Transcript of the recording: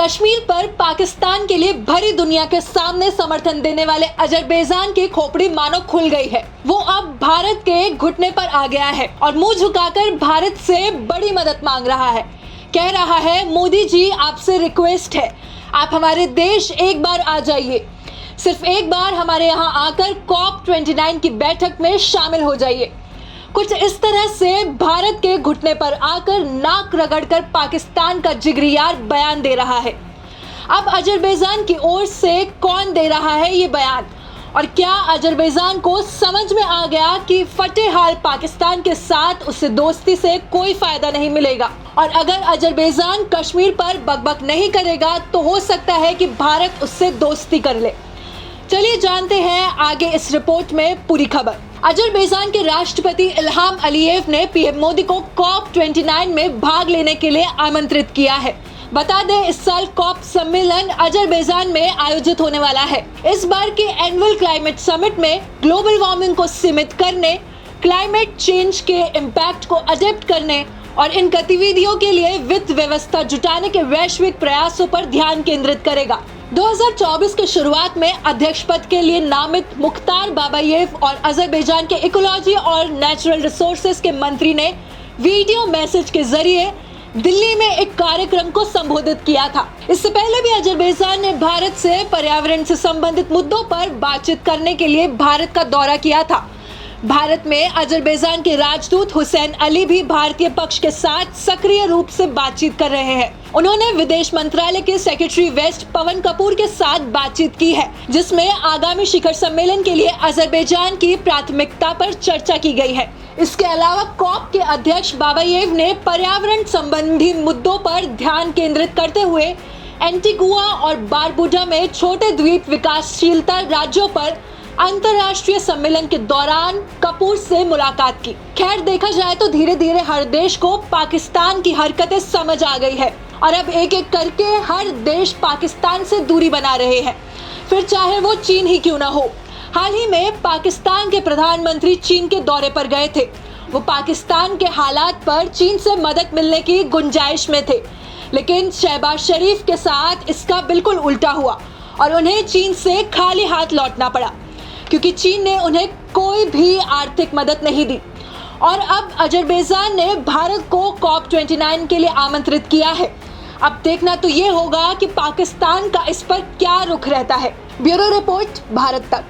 कश्मीर पर पाकिस्तान के लिए भरी दुनिया के सामने समर्थन देने वाले अजरबैजान की खोपड़ी मानो खुल गई है। वो अब भारत के घुटने पर आ गया है और मुंह झुकाकर भारत से बड़ी मदद मांग रहा है। कह रहा है, मोदी जी आपसे रिक्वेस्ट है, आप हमारे देश एक बार आ जाइए, सिर्फ एक बार हमारे यहाँ आकर COP29 की बैठक में शामिल हो जाइए। कुछ इस तरह से भारत के घुटने पर आकर नाक रगड़कर पाकिस्तान का जिगरियार बयान दे रहा है। अब अजरबैजान की ओर से कौन दे रहा है ये बयान, और क्या अजरबैजान को समझ में आ गया कि फटे हाल पाकिस्तान के साथ उसे दोस्ती से कोई फायदा नहीं मिलेगा, और अगर अजरबैजान कश्मीर पर बकबक नहीं करेगा तो हो सकता है कि भारत उससे दोस्ती कर ले। चलिए जानते हैं आगे इस रिपोर्ट में पूरी खबर। अजरबैजान के राष्ट्रपति इल्हाम अलीयेव ने पीएम मोदी को COP29 में भाग लेने के लिए आमंत्रित किया है। बता दें, इस साल COP सम्मेलन अजरबैजान में आयोजित होने वाला है। इस बार के एनुअल क्लाइमेट समिट में ग्लोबल वार्मिंग को सीमित करने, क्लाइमेट चेंज के इम्पैक्ट को अडेप्ट करने और इन गतिविधियों के लिए वित्त व्यवस्था जुटाने के वैश्विक प्रयासों पर ध्यान केंद्रित करेगा। 2024 के शुरुआत में अध्यक्ष पद के लिए नामित मुख्तार बाबायेव और अजरबैजान के इकोलॉजी और नेचुरल रिसोर्सेज के मंत्री ने वीडियो मैसेज के जरिए दिल्ली में एक कार्यक्रम को संबोधित किया था। इससे पहले भी अजरबैजान ने भारत से पर्यावरण से संबंधित मुद्दों पर बातचीत करने के लिए भारत का दौरा किया था। भारत में अजरबैजान के राजदूत हुसैन अली भी भारतीय पक्ष के साथ सक्रिय रूप से बातचीत कर रहे हैं। उन्होंने विदेश मंत्रालय के सेक्रेटरी वेस्ट पवन कपूर के साथ बातचीत की है, जिसमें आगामी शिखर सम्मेलन के लिए अजरबैजान की प्राथमिकता पर चर्चा की गई है। इसके अलावा COP के अध्यक्ष बाबायेव ने पर्यावरण संबंधी मुद्दों पर ध्यान केंद्रित करते हुए एंटीगुआ और बारबुडा में छोटे द्वीप विकासशीलता राज्यों पर अंतर्राष्ट्रीय सम्मेलन के दौरान कपूर से मुलाकात की। खैर, देखा जाए तो धीरे धीरे हर देश को पाकिस्तान की हरकतें समझ आ गई है और अब एक एक करके हर देश पाकिस्तान से दूरी बना रहे हैं, फिर चाहे वो चीन ही क्यों ना हो। हाल ही में पाकिस्तान के प्रधानमंत्री चीन के दौरे पर गए थे। वो पाकिस्तान के हालात पर चीन से मदद मिलने की गुंजाइश में थे, लेकिन शहबाज शरीफ के साथ इसका बिल्कुल उल्टा हुआ और उन्हें चीन से खाली हाथ लौटना पड़ा, क्योंकि चीन ने उन्हें कोई भी आर्थिक मदद नहीं दी। और अब अजरबैजान ने भारत को COP29 के लिए आमंत्रित किया है। अब देखना तो ये होगा कि पाकिस्तान का इस पर क्या रुख रहता है। ब्यूरो रिपोर्ट, भारत तक।